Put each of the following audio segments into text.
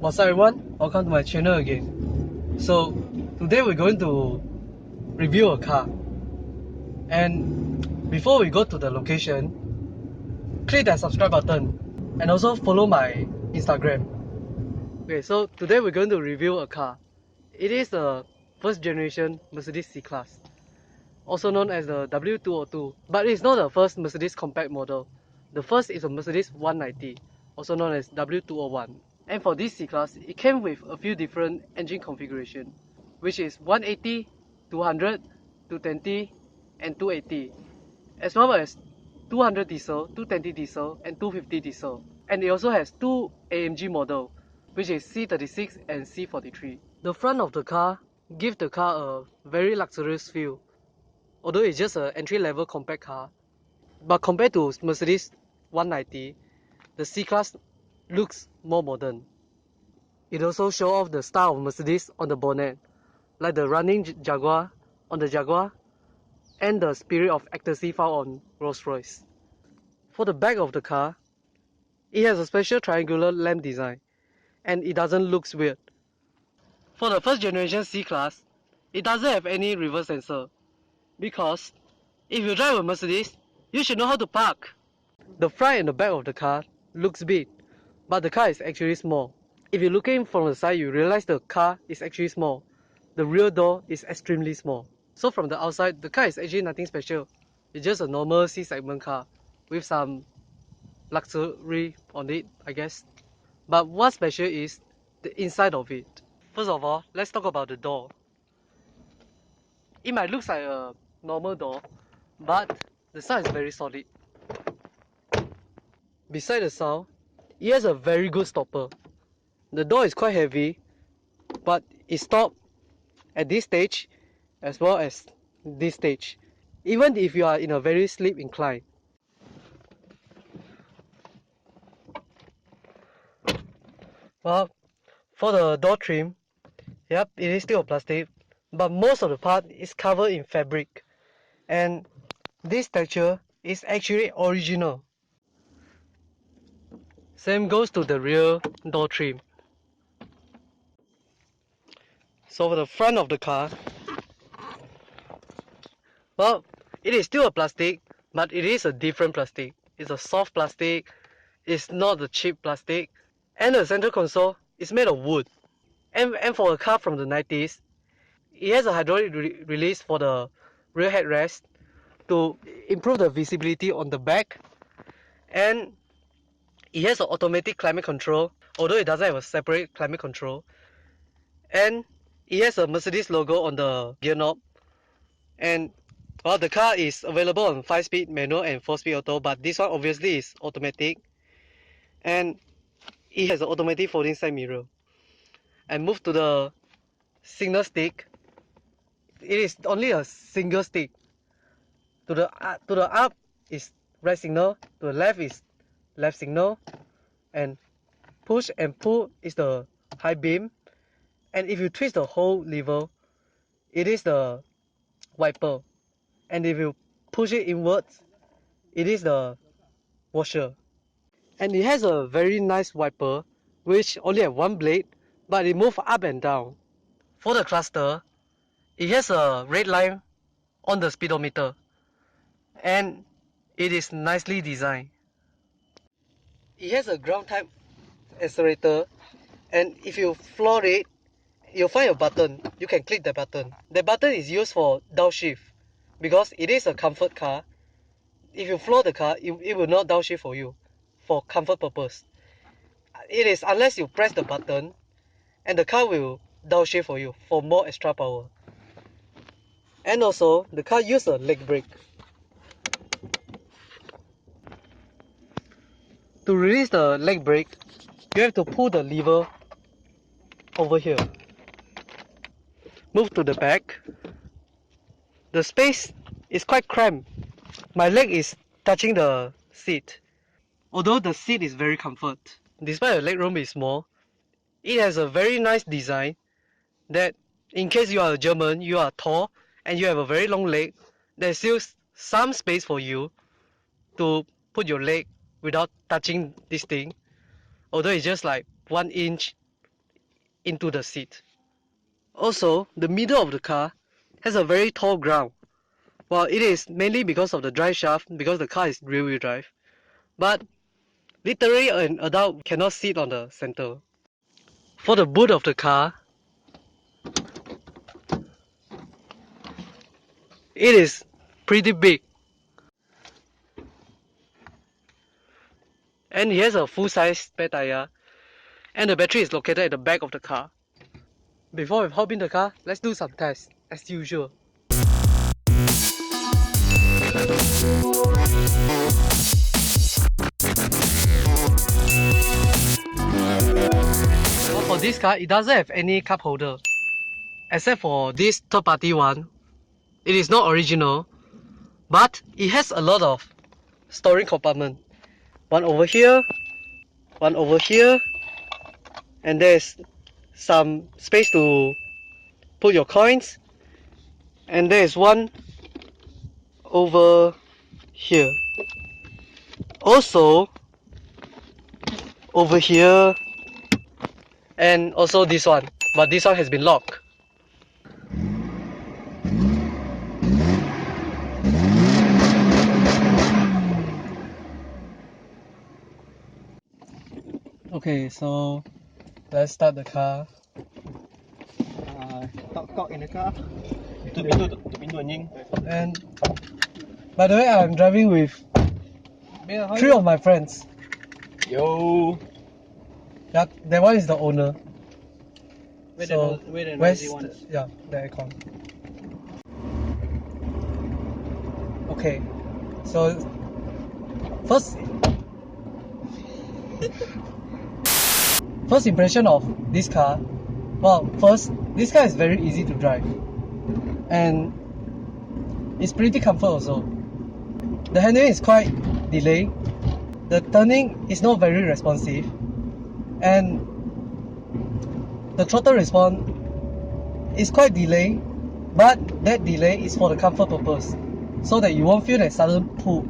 What's up everyone, welcome to my channel again. So today we're going to review a car, and before we go to the location, click that subscribe button and also follow my Instagram. Okay, so today we're going to review a car. It is the first generation Mercedes C-Class, also known as the W202, but it's not the first Mercedes compact model. The first is a Mercedes 190, also known as W201. And for this C-Class, it came with a few different engine configuration, which is 180, 200, 220 and 280, as well as 200 diesel, 220 diesel and 250 diesel. And it also has two AMG model, which is C36 and C43. The front of the car gives the car a very luxurious feel, although it's just an entry-level compact car. But compared to Mercedes 190, the C-Class looks more modern. It also shows off the style of Mercedes on the bonnet, like the running Jaguar on the Jaguar and the spirit of ecstasy found on Rolls-Royce. For the back of the car, it has a special triangular lamp design and it doesn't look weird. For the first generation C-Class, it doesn't have any reverse sensor, because if you drive a Mercedes, you should know how to park. The front and the back of the car looks big, but the car is actually small. If you're looking from the side, you realize the car is actually small. The rear door is extremely small. So from the outside, the car is actually nothing special. It's just a normal C-segment car with some luxury on it, I guess. But what's special is the inside of it. First of all, let's talk about the door. It might look like a normal door, but the sound is very solid. Beside the sound, it has a very good stopper. The door is quite heavy, but it stops at this stage as well as this stage, even if you are in a very steep incline. Well, for the door trim, yep, it is still plastic, but most of the part is covered in fabric, and this texture is actually original. Same goes to the rear door trim. So for the front of the car, well, it is still a plastic, but it is a different plastic. It's a soft plastic, it's not the cheap plastic, and the center console is made of wood. And for a car from the 90s, it has a hydraulic release for the rear headrest to improve the visibility on the back, and it has an automatic climate control, although it doesn't have a separate climate control, and it has a Mercedes logo on the gear knob. And well, the car is available on 5-speed manual and 4-speed auto, but this one obviously is automatic, and it has an automatic folding side mirror. And move to the signal stick. It is only a single stick. To the up is right signal, to the left is left signal, and push and pull is the high beam, and if you twist the whole lever, it is the wiper, and if you push it inwards, it is the washer. And it has a very nice wiper, which only have one blade, but it moves up and down. For the cluster, it has a red line on the speedometer, and it is nicely designed. It has a ground type accelerator, and if you floor it, you'll find a button. You can click the button. The button is used for downshift, because it is a comfort car. If you floor the car, it will not downshift for you, for comfort purpose. It is unless you press the button, and the car will downshift for you for more extra power. And also, the car uses a leg brake. To release the leg brake, you have to pull the lever over here. Move to the back. The space is quite cramped. My leg is touching the seat. Although the seat is very comfort, despite the legroom is small, it has a very nice design that in case you are a German, you are tall, and you have a very long leg, there's still some space for you to put your leg without touching this thing. Although it's just like 1 inch into the seat. Also, the middle of the car has a very tall ground. Well, it is mainly because of the drive shaft, because the car is rear-wheel drive. But literally an adult cannot sit on the center. For the boot of the car, it is pretty big. And it has a full-size spare tire. And the battery is located at the back of the car. Before we hop in the car, let's do some tests, as usual. Well, for this car, it doesn't have any cup holder, except for this third-party one. It is not original, but it has a lot of storing compartment. One over here, and there's some space to put your coins, and there's one over here. Also, over here, and also this one, but this one has been locked. Okay, so let's start the car. Talk in the car. Tutup pintu anjing. And by the way, I'm driving with 3 of my friends. Yo. That one is the owner. Where's yeah, the aircon. Okay, so first impression of this car. Well, first, this car is very easy to drive, and it's pretty comfort also. The handling is quite delayed. The turning is not very responsive, and the throttle response is quite delayed, but that delay is for the comfort purpose, so that you won't feel that sudden pull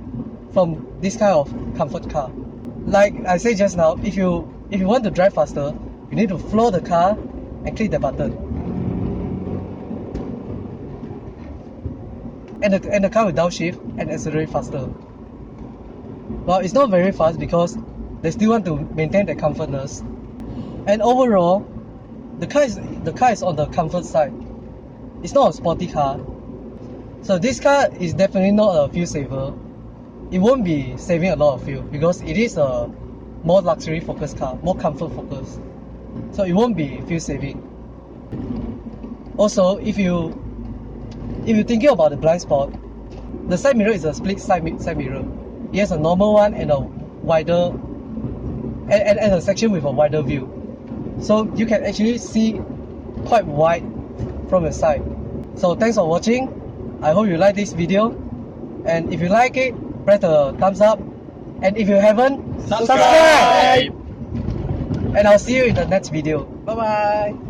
from this kind of comfort car. Like I said just now, if you want to drive faster, you need to floor the car and click the button, and the car will downshift and accelerate faster. Well, it's not very fast because they still want to maintain the comfortness. And overall, the car is on the comfort side. It's not a sporty car, so this car is definitely not a fuel saver. It won't be saving a lot of fuel because it is a more luxury focused car, more comfort focused. So it won't be fuel saving. Also, if you're thinking about the blind spot, the side mirror is a split side mirror. It has a normal one and a wider and a section with a wider view. So you can actually see quite wide from the side. So thanks for watching. I hope you like this video. And if you like it, press the thumbs up. And if you haven't, subscribe! And I'll see you in the next video. Bye bye!